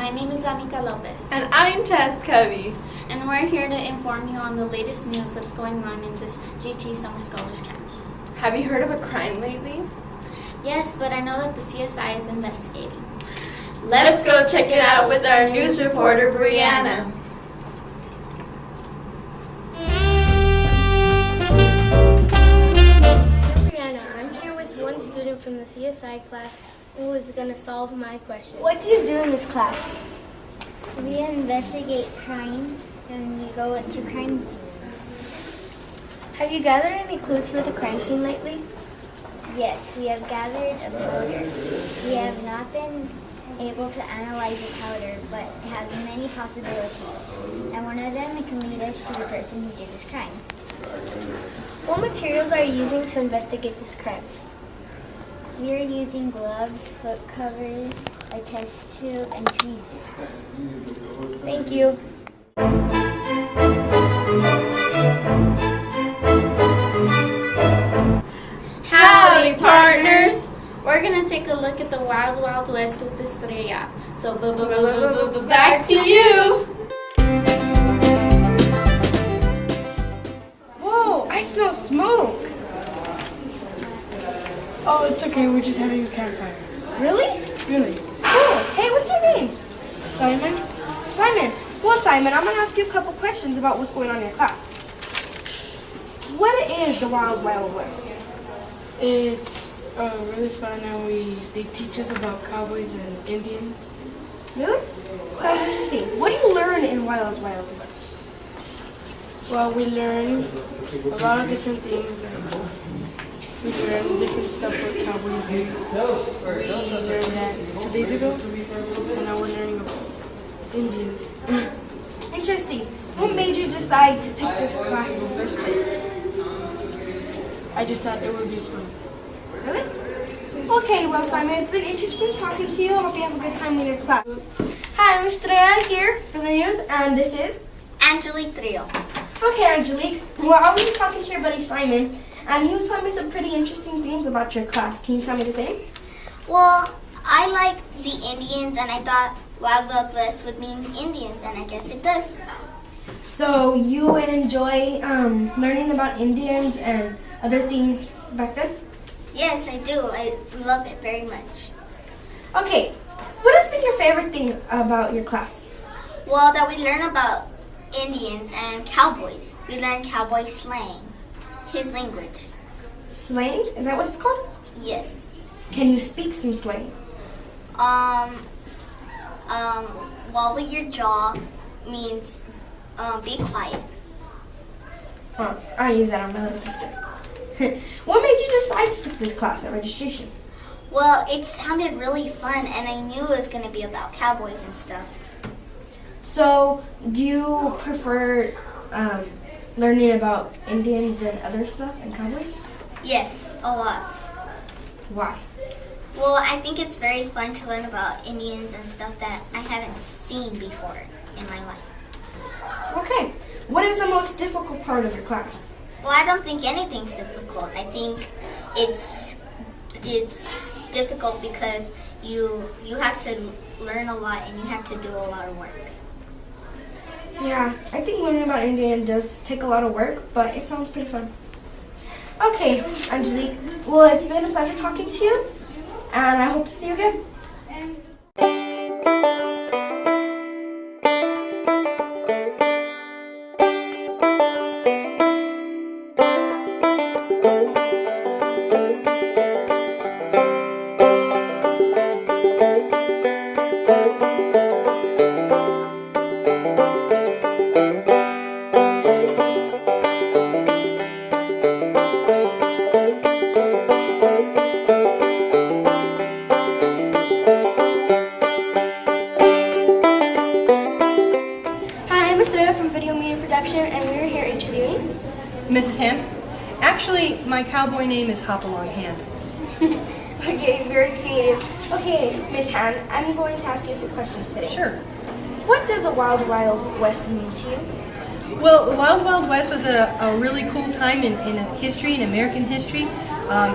My name is Anika Lopez. And I'm Tess Covey. And we're here to inform you on the latest news that's going on in this GT Summer Scholars Camp. Have you heard of a crime lately? Yes, but I know that the CSI is investigating. Let's go check it out with our news reporter, Brianna. I'm here with one student from the CSI class who is going to solve my question. What do you do in this class? We investigate crime and we go to crime scenes. Have you gathered any clues for the crime scene lately? Yes, we have gathered a powder. We have not been able to analyze the powder, but it has many possibilities. And one of them, it can lead us to the person who did this crime. What materials are you using to investigate this crime? We are using gloves, foot covers, a test tube, and tweezers. Thank you. Howdy, partners! We're going to take a look at the Wild Wild West with Ysleta. So, Back to you! Whoa, I smell smoke. Oh, it's okay. We're just having a campfire. Really? Really? Cool. Hey, what's your name? Simon? Simon. Well, Simon, I'm going to ask you a couple questions about what's going on in your class. What is the Wild Wild West? It's really fun, and they teach us about cowboys and Indians. Really? Sounds interesting. What do you learn in Wild Wild West? Well, we learn a lot of different things, and we learn different stuff what cowboys use. We learned that 2 days ago, and now we're learning about Indians. Interesting. What made you decide to take this class in the first place? I just thought it would be fun. Really? Okay, well, Simon, it's been interesting talking to you. I hope you have a good time in your class. Hi, I'm Ysleta here for the news, and this is Angelique Trio. Okay, Angelique. Well, I was just talking to your buddy Simon, and he was telling me some pretty interesting things about your class. Can you tell me the same? Well, I like the Indians, and I thought Wild Wild West would mean Indians, and I guess it does. So you would enjoy learning about Indians and other things back then? Yes, I do. I love it very much. Okay, what has been your favorite thing about your class? Well, that we learn about Indians and cowboys. We learn cowboy slang, his language. Slang? Is that what it's called? Yes. Can you speak some slang? Wobble your jaw means be quiet. Oh, I use that on my little sister. What made you decide to pick this class at registration? Well, it sounded really fun, and I knew it was going to be about cowboys and stuff. So, do you prefer learning about Indians and other stuff and cowboys? Yes, a lot. Why? Well, I think it's very fun to learn about Indians and stuff that I haven't seen before in my life. Okay. What is the most difficult part of your class? Well, I don't think anything's difficult. I think it's difficult because you have to learn a lot and you have to do a lot of work. Yeah, I think learning about Indian does take a lot of work, but it sounds pretty fun. Okay, Angelique. Well, it's been a pleasure talking to you, and I hope to see you again. And we are here interviewing Mrs. Hand? Actually, my cowboy name is Hopalong Hand. Okay, very creative. Okay, Miss Hand, I'm going to ask you a few questions today. Sure. What does a Wild Wild West mean to you? Well, the Wild Wild West was a really cool time in history, in American history.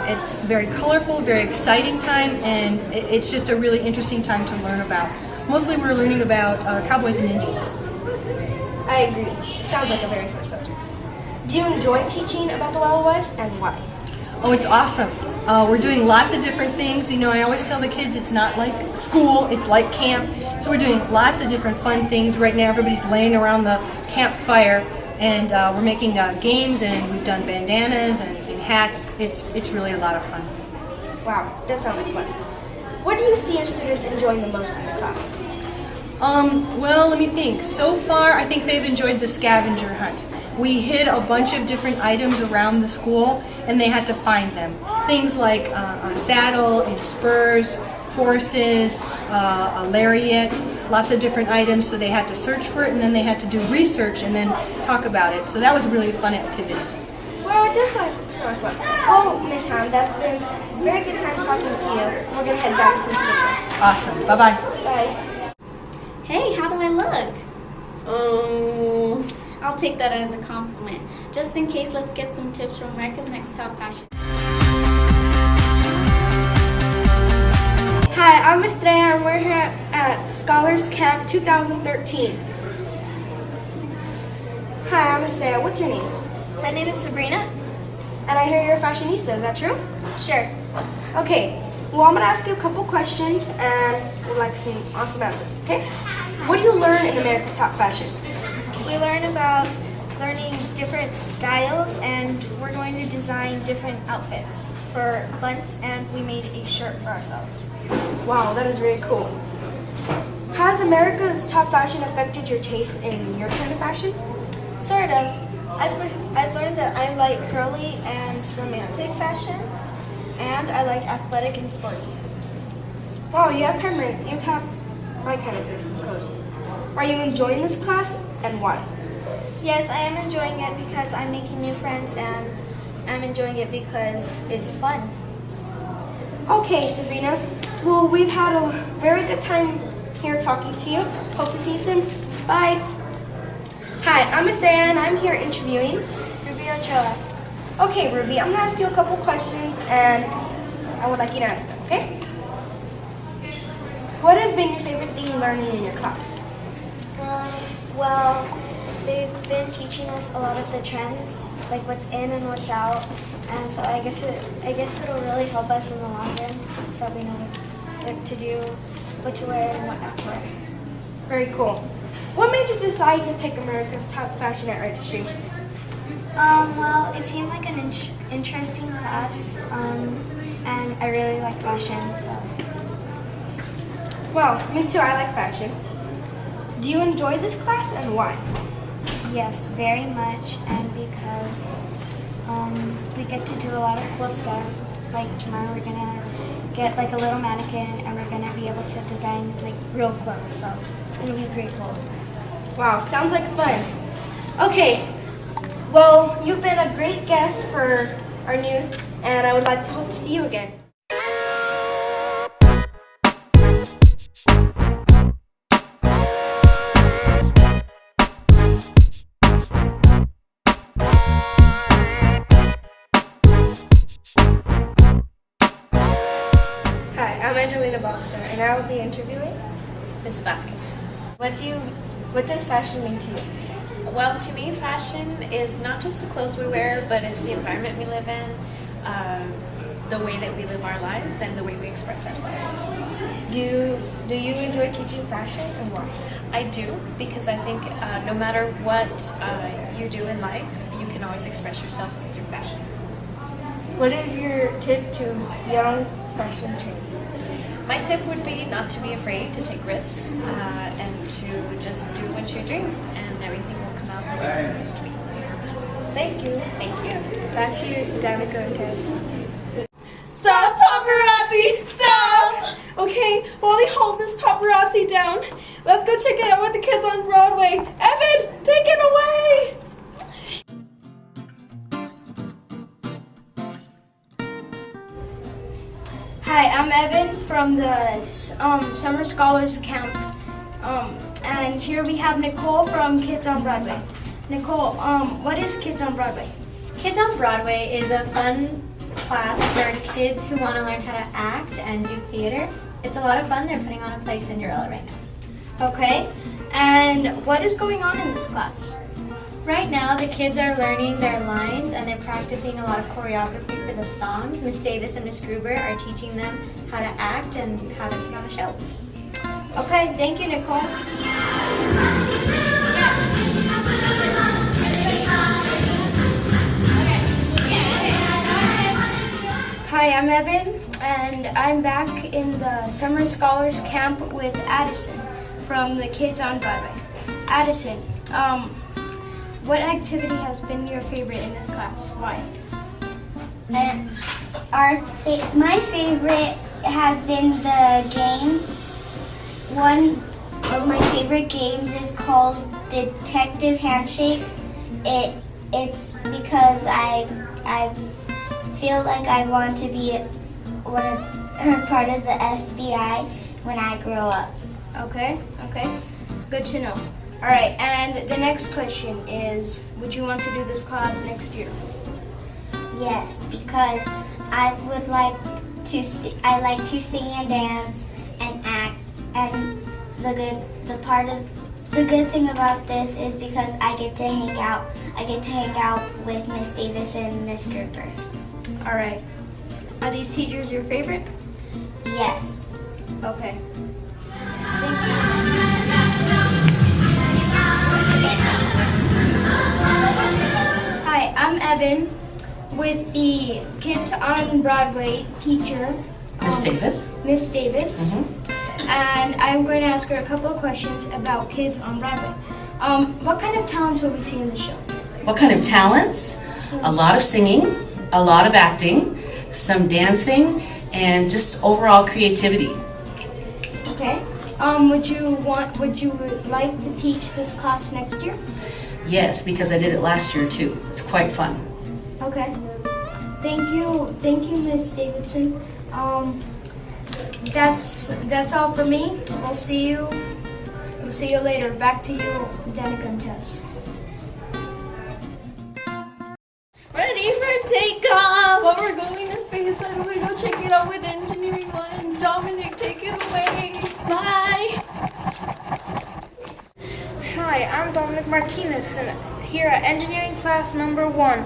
It's very colorful, very exciting time, and it's just a really interesting time to learn about mostly we're learning about cowboys and Indians. I agree. It sounds like a very fun subject. Do you enjoy teaching about the Wild West and why? Oh, it's awesome. We're doing lots of different things. You know, I always tell the kids it's not like school, it's like camp. So we're doing lots of different fun things. Right now everybody's laying around the campfire and we're making games, and we've done bandanas and hats. It's really a lot of fun. Wow, that sounds like fun. What do you see your students enjoying the most in the class? Well, let me think. So far, I think they've enjoyed the scavenger hunt. We hid a bunch of different items around the school, and they had to find them. Things like a saddle and spurs, horses, a lariat, lots of different items, so they had to search for it, and then they had to do research and then talk about it. So that was really a fun activity. Well, it does sound fun. Oh, Miss Ham, that's been a very good time talking to you. We're going to head back to the studio. Awesome. Bye-bye. Bye. Hey, how do I look? I'll take that as a compliment. Just in case, let's get some tips from America's Next Top Fashion. Hi, I'm Ysleta, and we're here at Scholars Camp 2013. Hi, I'm Ysleta. What's your name? My name is Sabrina. And I hear you're a fashionista, is that true? Sure. Okay, well, I'm going to ask you a couple questions and we'd like some awesome answers, okay? What do you learn in America's Top Fashion? We learn about learning different styles, and we're going to design different outfits for months, and we made a shirt for ourselves. Wow, that is very cool. Has America's Top Fashion affected your taste in your kind of fashion? Sort of. I've learned that I like girly and romantic fashion, and I like athletic and sporty. Wow, you have my kind of taste in clothes. Are you enjoying this class, and why? Yes, I am enjoying it because I'm making new friends, and I'm enjoying it because it's fun. Okay, Sabrina. Well, we've had a very good time here talking to you. Hope to see you soon. Bye. Hi, I'm Ysleta, and I'm here interviewing Ruby Ochoa. Okay, Ruby, I'm going to ask you a couple questions, and I would like you to answer them, okay? What has been your favorite thing learning in your class? Well, they've been teaching us a lot of the trends, like what's in and what's out, and so I guess it'll really help us in the long run, so that we know what to do, what to wear, and what not to wear. Very cool. What made you decide to pick America's Top Fashion at registration? Well, it seemed like an interesting class, and I really like fashion, so. Well, me too, I like fashion. Do you enjoy this class, and why? Yes, very much, and because we get to do a lot of cool stuff. Like tomorrow we're gonna get like a little mannequin, and we're gonna be able to design like real clothes, so it's gonna be pretty cool. Wow, sounds like fun. Okay, well, you've been a great guest for our news, and I would like to hope to see you again. And I will be interviewing Ms. Vasquez. What does fashion mean to you? Well, to me, fashion is not just the clothes we wear, but it's the environment we live in, the way that we live our lives, and the way we express ourselves. Do you enjoy teaching fashion, and why? I do, because I think no matter what you do in life, you can always express yourself through fashion. What is your tip to young fashion trainees? My tip would be not to be afraid to take risks and to just do what you dream, and everything will come out the way it's supposed to be. Thank you. Thank you. Back to you, Danica and Tess. Stop, paparazzi! Stop! Okay, while we hold this paparazzi down, let's go check it out with the kids on Broadway. Evan, take it away! Hi, I'm Evan from the Summer Scholars Camp, and here we have Nicole from Kids on Broadway. Nicole, what is Kids on Broadway? Kids on Broadway is a fun class for kids who want to learn how to act and do theater. It's a lot of fun. They're putting on a play Cinderella right now. Okay. And what is going on in this class? Right now, the kids are learning their lines and they're practicing a lot of choreography for the songs. Miss Davis and Miss Gruber are teaching them how to act and how to put on a show. Okay, thank you, Nicole. Hi, I'm Evan, and I'm back in the Summer Scholars Camp with Addison from the Kids on Broadway. Addison, what activity has been your favorite in this class? Why? My favorite has been the games. One of my favorite games is called Detective Handshake. It's because I feel like I want to be part of the FBI when I grow up. Okay, good to know. All right, and the next question is, would you want to do this class next year? Yes, because I like to sing and dance and act, and the good thing about this is because I get to hang out with Miss Davis and Miss Gruber. All right. Are these teachers your favorite? Yes. Okay. Hi, I'm Evan with the Kids on Broadway teacher, Miss Davis. Miss Davis. And I'm going to ask her a couple of questions about Kids on Broadway. What kind of talents will we see in the show? What kind of talents? A lot of singing, a lot of acting, some dancing, and just overall creativity. Okay. Would you like to teach this class next year? Yes, because I did it last year too. It's quite fun. Okay. Thank you, Miss Davidson. That's all for me. We'll see you later. Back to you, Danica and Tess. Ready for takeoff! Well, we're going to space and we go check it out with Engineering 1. Dominic, take it away. Bye! Hi, I'm Dominic Martinez, and here at Engineering Class Number 1,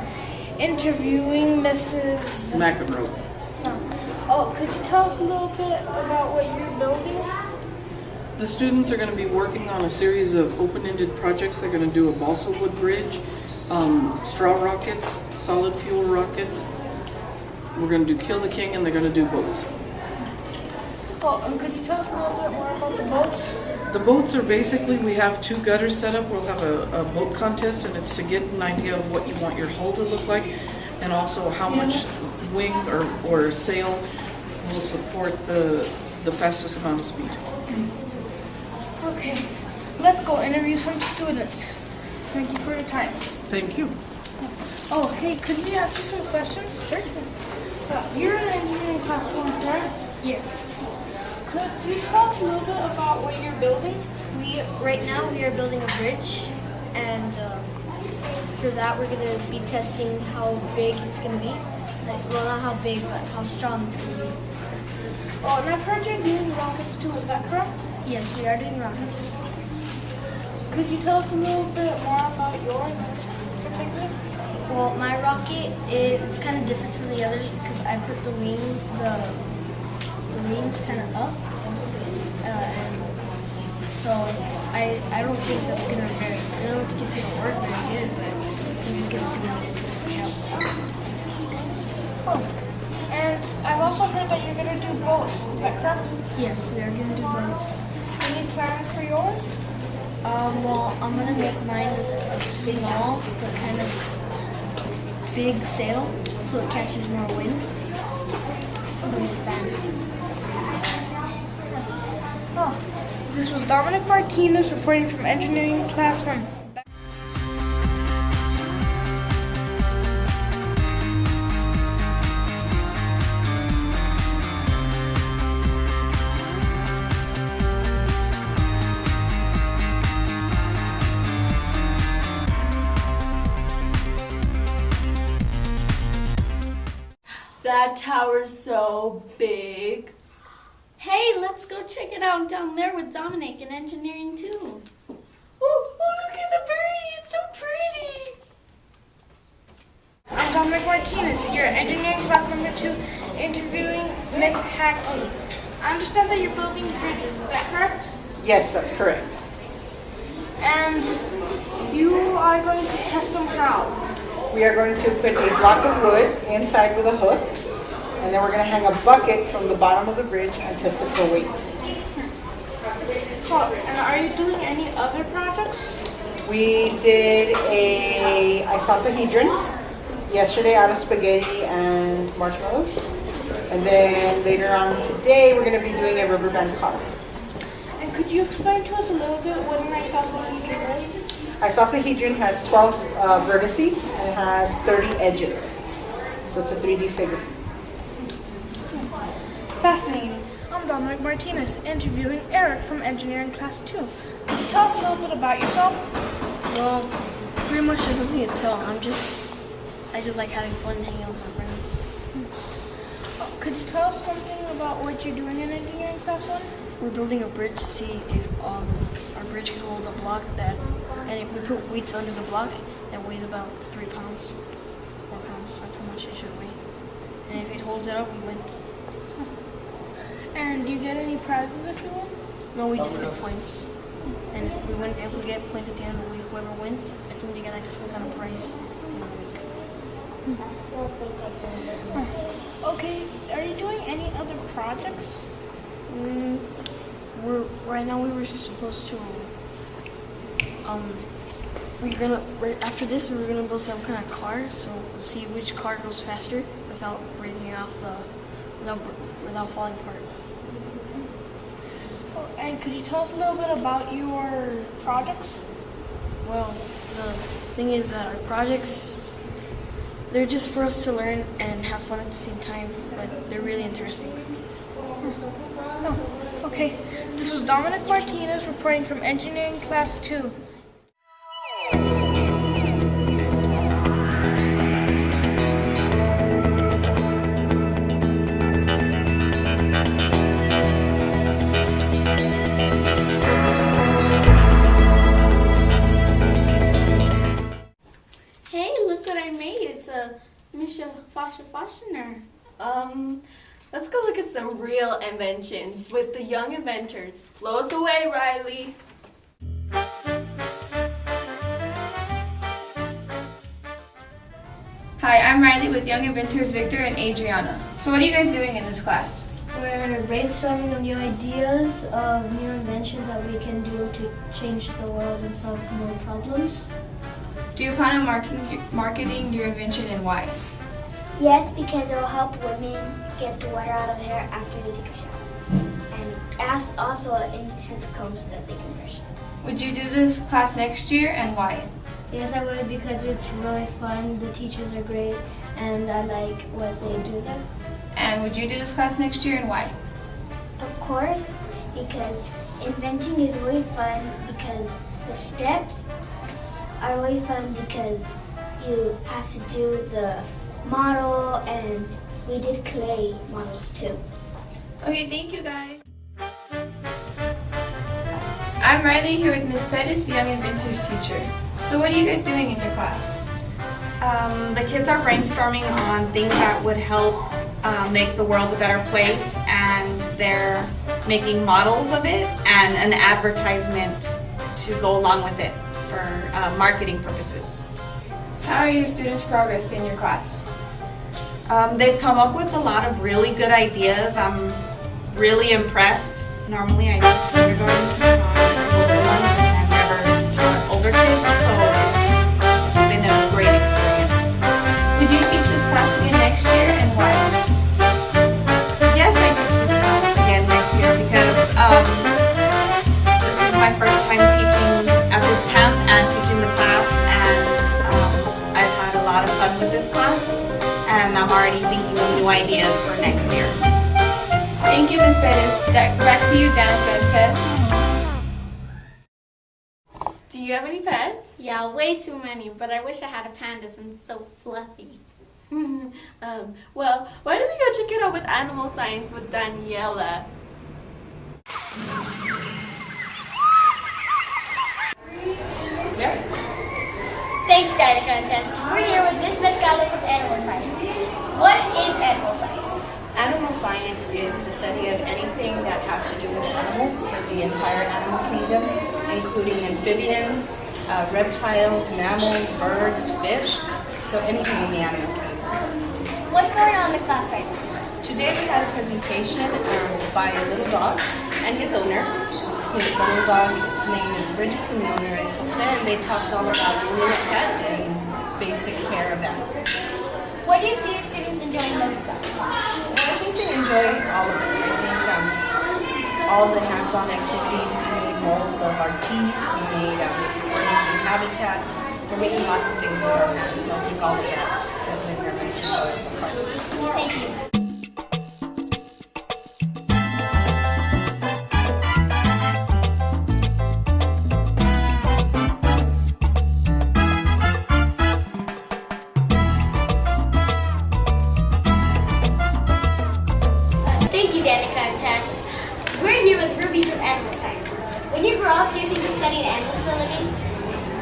interviewing Mrs. McEnroe. Oh, could you tell us a little bit about what you're building? The students are going to be working on a series of open-ended projects. They're going to do a balsa wood bridge, straw rockets, solid fuel rockets. We're going to do Kill the King, and they're going to do boats. Oh, and could you tell us a little bit more about the boats? The boats are basically, we have 2 gutters set up. We'll have a boat contest, and it's to get an idea of what you want your hull to look like, and also how much wing or sail will support the fastest amount of speed. Okay, let's go interview some students. Thank you for your time. Thank you. Oh, hey, could we ask you some questions? Sure. You're in Engineering Class 1, correct? Yes. Could you talk a little bit about what you're building? Right now we are building a bridge, and for that we're going to be testing how big it's going to be. Well, not how big, but how strong it's going to be. Oh, and I've heard you're doing rockets too, is that correct? Yes, we are doing rockets. Could you tell us a little bit more about yours in particular? Well, my rocket, it's kind of different from the others because I put the wings kind of up, and so I don't think that's gonna work very good, but I'm just gonna see how it's gonna work out. Oh, and I've also heard that you're gonna do boats. Is that correct? Yes, we are gonna do boats. Any plans for yours? Well, I'm gonna make mine a small but kind of big sail so it catches more wind. This was Dominic Martinez reporting from Engineering Class 1. That tower's so big. Hey, let's go check it out down there with Dominic in engineering too. Oh, look at the birdie. It's so pretty. I'm Dominic Martinez, here at engineering class number 2, interviewing Miss Hackney. I understand that you're building bridges, is that correct? Yes, that's correct. And you are going to test them how? We are going to put a block of wood inside with a hook, and then we're going to hang a bucket from the bottom of the bridge and test it for weight. Cool. And are you doing any other projects? We did a icosahedron yesterday out of spaghetti and marshmallows. And then later on today, we're going to be doing a rubber band car. And could you explain to us a little bit what an icosahedron is? Icosahedron has 12 vertices and it has 30 edges. So it's a 3D figure. Fascinating. I'm Dominic Martinez, interviewing Eric from engineering class 2. Could you tell us a little bit about yourself? Well, pretty much just as you can tell, I just like having fun and hanging out with my friends. Could you tell us something about what you're doing in engineering class 1? We're building a bridge to see if our bridge can hold a block and if we put weights under the block that weighs about 3 pounds, 4 pounds, that's how much it should weigh. And if it holds it up, we win. And do you get any prizes if you win? No, we just get points. And if we get points at the end of the week, whoever wins, I think they get like some kind of prize at the end of the week. Okay, are you doing any other projects? Right now we were just supposed to, after this we were gonna build some kind of car, so we'll see which car goes faster without breaking off without falling apart. And could you tell us a little bit about your projects? Well, the thing is that our projects, they're just for us to learn and have fun at the same time, but they're really interesting. Oh, okay. This was Dominic Martinez reporting from engineering class 2. Hey, look what I made. It's a Misha Fascher. Let's go look at some real inventions with the young inventors. Blow us away, Riley. Hi, I'm Riley with Young Inventors Victor and Adriana. So what are you guys doing in this class? We're brainstorming of new ideas of new inventions that we can do to change the world and solve more problems. Do you plan on marketing your invention and why? Yes, because it will help women get the water out of their hair after they take a shower. And also it has a comb so that they can brush it. Would you do this class next year and why? Yes, I would, because it's really fun, the teachers are great, and I like what they do there. And would you do this class next year and why? Of course, because inventing is really fun because the steps are really fun because you have to do the model, and we did clay models too. Okay, thank you guys. I'm Riley here with Ms. Pettis, the Young Inventors teacher. So what are you guys doing in your class? The kids are brainstorming on things that would help make the world a better place, and they're making models of it and an advertisement to go along with it for marketing purposes. How are your students progressing in your class? They've come up with a lot of really good ideas. I'm really impressed. Normally I teach kindergarten, so I'm used to the little ones, and I've never taught older kids, so it's been a great experience. Would you teach this class again next year and why? Yes, I teach this class again next year because this is my first time teaching at this camp and teaching the class, and I've had a lot of fun with this class, and I'm already thinking of new ideas for next year. Thank you, Ms. Pettis. Back to you, Danica and Tess. Do you have any pets? Yeah, way too many, but I wish I had a panda since it's so fluffy. Well, why don't we go check it out with animal science with Daniela? Thanks, Danica and Tess. We're here with Miss Mercado from Animal Science. What is animal science? Animal science is the study of anything that has to do with animals for the entire animal kingdom, including amphibians, reptiles, mammals, birds, fish, so anything in the animal kingdom. What's going on in the class right now? Today we had a presentation by a little dog and his owner. The little dog's name is Bridget and the owner is Jose, and they talked all about owning a pet and basic care of animals. What do you see your students enjoying most about the class? Well, I think they enjoy all of it. I think all the hands-on activities, we made molds of our teeth, we're making habitats, we're making lots of things with our hands, so I think all of that has been their most enjoyable part. Thank you. Thank you, Danica and Tess. We're here with Ruby from Animal Science. When you grow up, do you think you're studying animals for a living?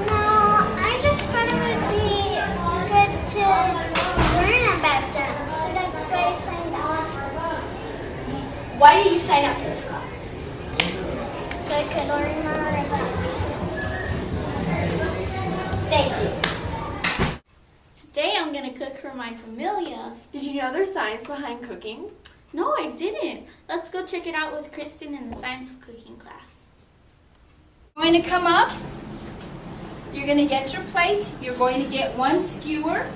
No, I just thought it would be good to learn about them, so that's why I signed up. Why did you sign up for this class? So I could learn more about animals. Thank you. Today I'm going to cook for my familia. Did you know there's science behind cooking? No, I didn't. Let's go check it out with Kristen in the Science of Cooking class. Going to come up. You're going to get your plate. You're going to get one skewer.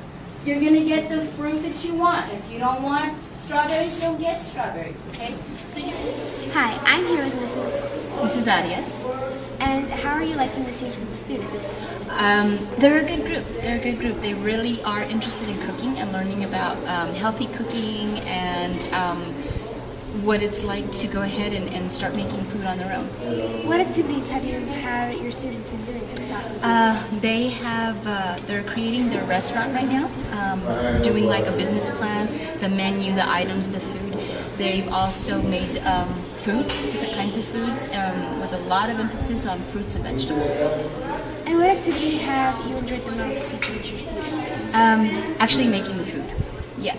You're going to get the fruit that you want. If you don't want strawberries, don't get strawberries, okay? So you. Hi, I'm here with Mrs. Arias. And how are you liking this year's group of students? They're a good group. They're a good group. They really are interested in cooking and learning about healthy cooking and what it's like to go ahead and start making food on their own. What activities have you had your students in doing in the class? They have, they're creating their restaurant right now, doing like a business plan, the menu, the items, the food. They've also made foods, different kinds of foods, with a lot of emphasis on fruits and vegetables. And what activity have you enjoyed the most to teach your students? Actually making the food. Yeah,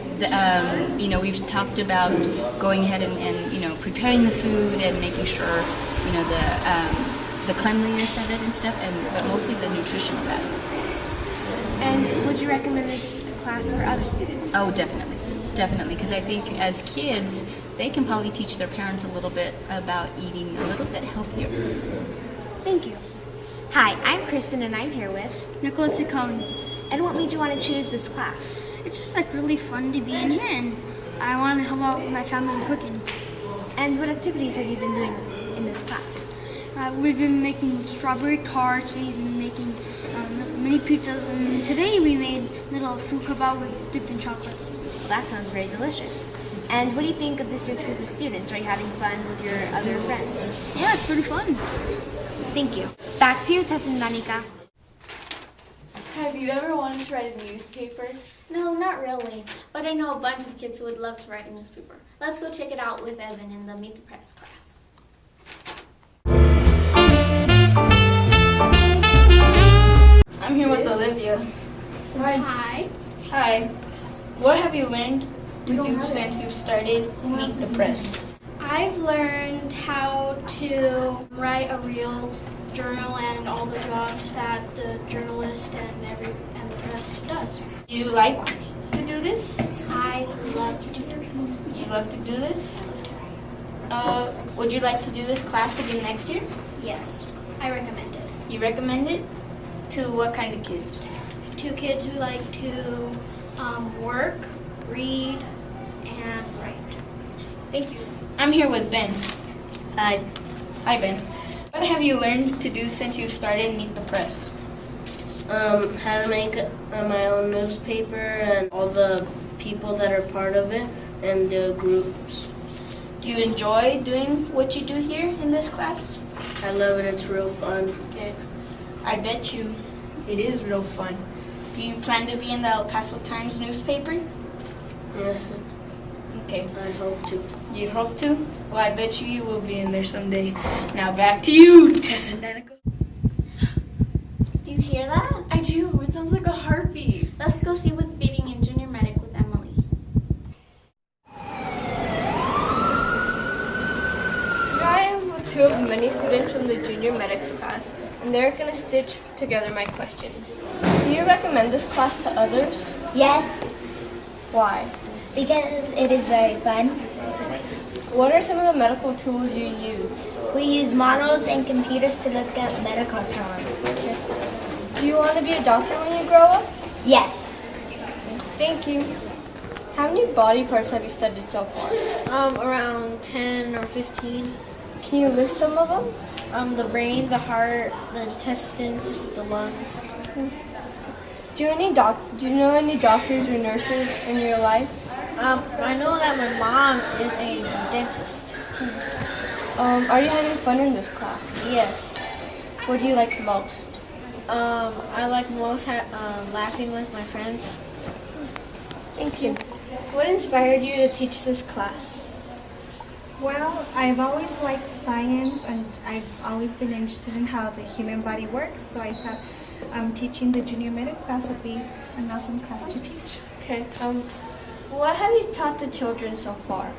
we've talked about going ahead and preparing the food and making sure, the cleanliness of it and stuff, but mostly the nutritional value. And would you recommend this class for other students? Oh, definitely, because I think as kids, they can probably teach their parents a little bit about eating a little bit healthier. Thank you. Hi, I'm Kristen and I'm here with Nicholas Hicone. And what made you want to choose this class? It's just really fun to be in here, and I want to help out with my family in cooking. And what activities have you been doing in this class? We've been making strawberry tarts, we've been making mini pizzas, and today we made little fruit kebab dipped in chocolate. Well, that sounds very delicious. And what do you think of this year's group of students? Are you having fun with your other friends? Yeah, it's pretty fun. Thank you. Back to you, Tess and Danica. Have you ever wanted to write a newspaper? No, not really. But I know a bunch of kids who would love to write a newspaper. Let's go check it out with Evan in the Meet the Press class. I'm here with Olivia. Hi. Hi. What have you learned to do since you've started Meet the Press? I've learned how to write a real journal and all the jobs that the journalist and the press does. Do you like to do this? I love to do this. You love to do this? Would you like to do this class again next year? Yes, I recommend it. You recommend it? To what kind of kids? To kids who like to work, read, and write. Thank you. I'm here with Ben. Hi. Hi, Ben. What have you learned to do since you've started Meet the Press? How to make my own newspaper and all the people that are part of it and the groups. Do you enjoy doing what you do here in this class? I love it. It's real fun. Good. I bet you it is real fun. Do you plan to be in the El Paso Times newspaper? Yes. Okay. I hope to. You hope to? Well, I bet you will be in there someday. Now back to you, Tess and Danica. Do you hear that? I do. It sounds like a heartbeat. Let's go see what's beating in junior medic with Emily. Here I am with two of the many students from the junior medics class, and they're going to stitch together my questions. Do you recommend this class to others? Yes, Why? because it is very fun. What are some of the medical tools you use? We use models and computers to look at medical terms. Do you want to be a doctor when you grow up? Yes. Thank you. How many body parts have you studied so far? Around 10 or 15. Can you list some of them? The brain, the heart, the intestines, the lungs. Do you know any doctors or nurses in your life? I know that my mom is a dentist. Are you having fun in this class? Yes. What do you like most? I like most laughing with my friends. Thank you. What inspired you to teach this class? Well, I've always liked science and I've always been interested in how the human body works, so I thought teaching the junior medic class would be an awesome class to teach. Okay. What have you taught the children so far?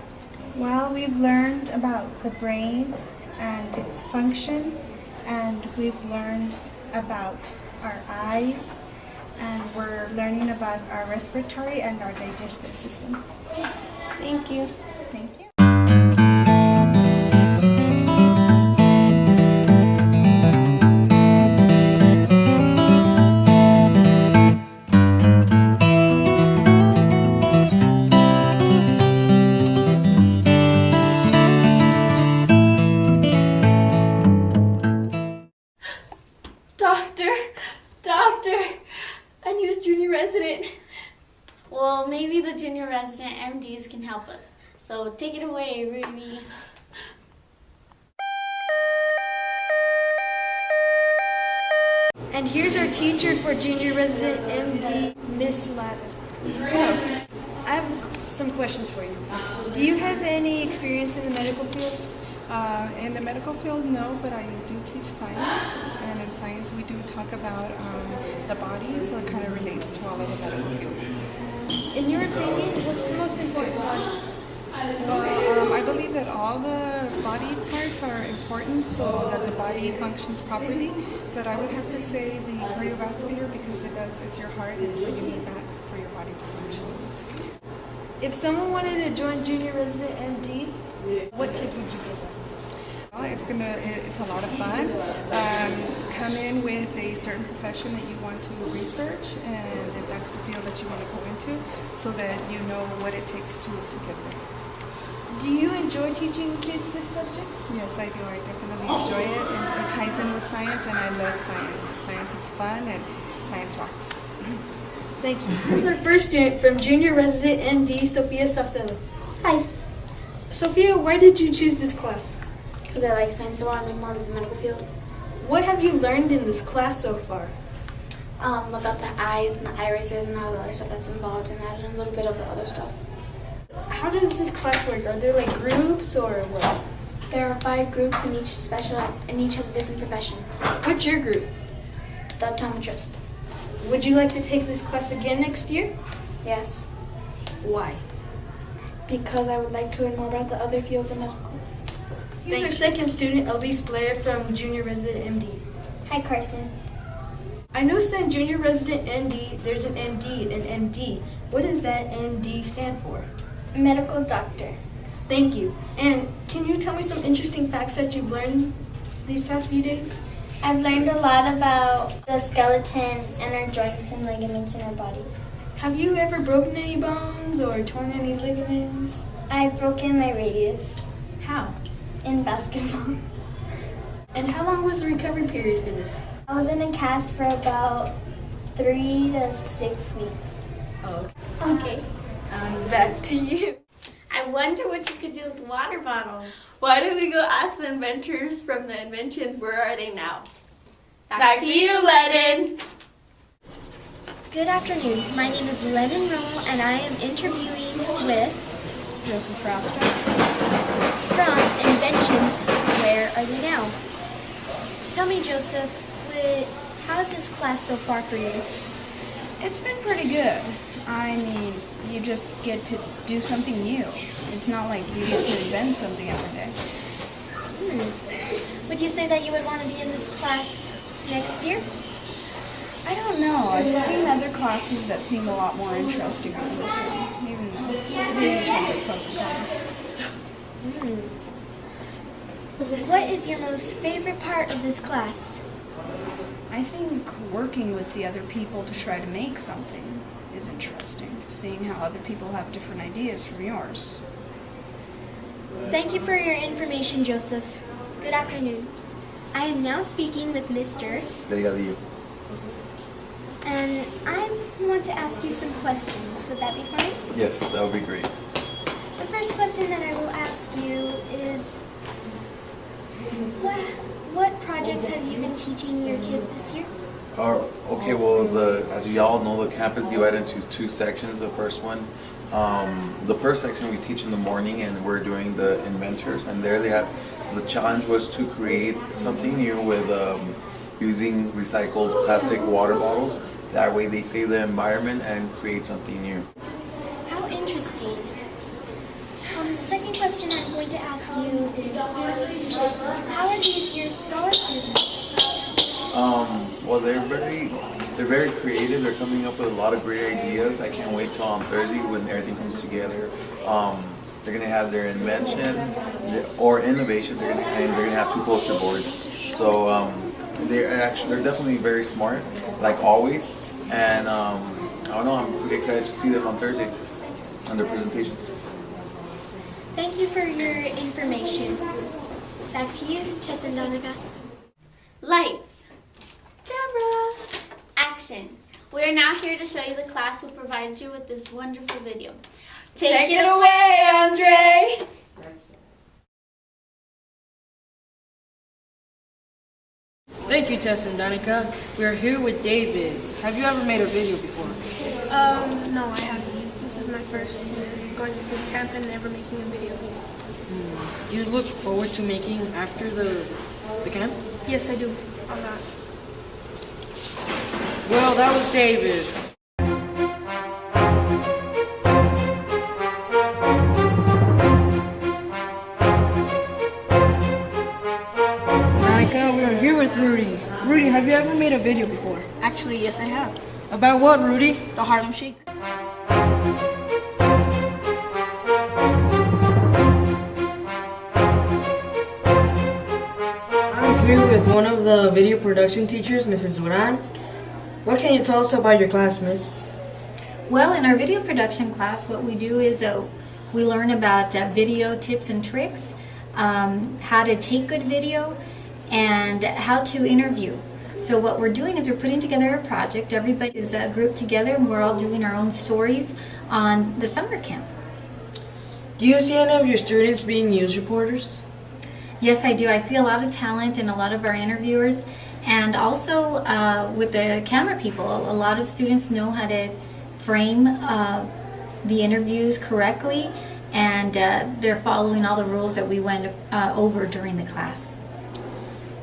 Well, we've learned about the brain and its function, and we've learned about our eyes, and we're learning about our respiratory and our digestive system. Thank you. Thank you. Doctor, I need a junior resident. Well, maybe the junior resident MDs can help us. So take it away, Ruby. And here's our teacher for junior resident MD, Miss Ysleta. I have some questions for you. Do you have any experience in the medical field? In the medical field, no, but I do teach science, and in science we do talk about the body, so it kind of relates to all of the medical fields. In your opinion, what's the most important body? I believe that all the body parts are important so that the body functions properly, but I would have to say the cardiovascular because it's your heart, and so you need that for your body to function. If someone wanted to join junior resident MD, what tip would you give them? It's a lot of fun. Come in with a certain profession that you want to research, and if that's the field that you want to go into, so that you know what it takes to get there. Do you enjoy teaching kids this subject? Yes, I do. I definitely enjoy it, and it ties in with science, and I love science. Science is fun, and science rocks. Thank you. Here's our first student from junior resident MD, Sophia Saucelo. Hi. Sophia, why did you choose this class? Because I like science, I want to learn more of the medical field. What have you learned in this class so far? About the eyes and the irises and all the other stuff that's involved in that, and a little bit of the other stuff. How does this class work? Are there like groups or what? There are 5 groups and each has a different profession. What's your group? The optometrist. Would you like to take this class again next year? Yes. Why? Because I would like to learn more about the other fields of medical. Here's our second student, Elise Blair from junior resident MD. Hi, Carson. I noticed that in junior resident MD, there's an MD and MD. What does that MD stand for? Medical doctor. Thank you. And can you tell me some interesting facts that you've learned these past few days? I've learned a lot about the skeleton and our joints and ligaments in our bodies. Have you ever broken any bones or torn any ligaments? I've broken my radius. How? In basketball. And how long was the recovery period for this? I was in a cast for about 3 to 6 weeks. Oh, okay. Back to you. I wonder what you could do with water bottles. Why don't we go ask the inventors from the inventions, where are they now? Back to you, Lennon. Good afternoon. My name is Lennon Rommel, and I am interviewing with Joseph Frauster, class, where are they now? Tell me, Joseph, how is this class so far for you? It's been pretty good. I mean, you just get to do something new. It's not like you get to invent something every day. Would you say that you would want to be in this class next year? I don't know. I've seen other classes that seem a lot more interesting than this one, even though they each have their pros and cons. What is your most favorite part of this class? I think working with the other people to try to make something is interesting, seeing how other people have different ideas from yours. Thank you for your information, Joseph. Good afternoon. I am now speaking with Mr. Delgadillo. And I want to ask you some questions. Would that be fine? Yes, that would be great. The first question that I will ask you is, what projects have you been teaching your kids this year? Okay, well, as you all know, the camp is divided into two sections. The first one, the first section we teach in the morning, and we're doing the inventors. And there they have, the challenge was to create something new with using recycled plastic water bottles. That way they save the environment and create something new. How interesting. The second question I'm going to ask you is, how are these your scholar students? Well, they're very creative. They're coming up with a lot of great ideas. I can't wait till on Thursday when everything comes together. They're gonna have their invention or innovation. They're gonna have two poster boards. So they're definitely very smart, like always. And I don't know. I'm really excited to see them on Thursday on their presentations. Thank you for your information. Back to you, Tess and Donica. Lights. Camera. Action. We are now here to show you the class who provided you with this wonderful video. Take it away, Andre. Thank you, Tess and Danica. We are here with David. Have you ever made a video before? No, I haven't. This is my first year going to this camp and never making a video. Do you look forward to making after the camp? Yes, I do. A lot. Well, that was David. Danica, we are here with Rudy. Rudy, have you ever made a video before? Actually, yes, I have. About what, Rudy? The Harlem Shake. I'm here with one of the video production teachers, Mrs. Duran. What can you tell us about your class, Miss? Well, in our video production class, what we do is we learn about video tips and tricks, how to take good video, and how to interview. So what we're doing is we're putting together a project. Everybody is grouped together and we're all doing our own stories on the summer camp. Do you see any of your students being news reporters? Yes, I do. I see a lot of talent in a lot of our interviewers, and also with the camera people. A lot of students know how to frame the interviews correctly, and they're following all the rules that we went over during the class.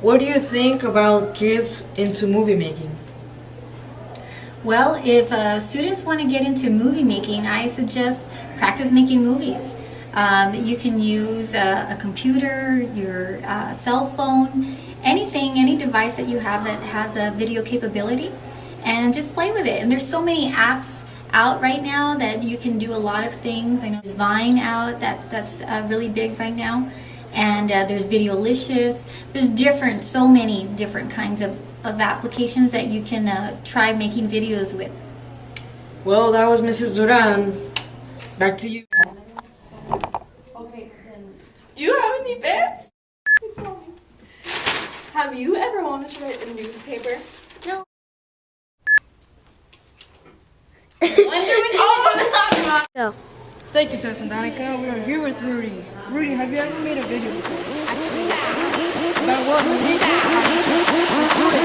What do you think about kids into movie making? Well, if students want to get into movie making, I suggest practice making movies. You can use a computer, your cell phone, anything, any device that you have that has a video capability, and just play with it. And there's so many apps out right now that you can do a lot of things. I know there's Vine out, that's really big right now. And there's Videolicious. There's so many different kinds of applications that you can try making videos with. Well, that was Mrs. Duran. Back to you. Okay, then. You have any bets? Have you ever wanted to write a newspaper? No. Go. Thank you, Tess and Danica. We are here with Rudy. Rudy, have you ever made a video before? Actually, yes, I have. About what, Rudy? Let's do it.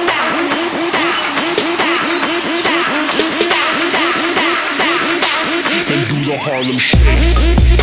And do the Harlem Shake.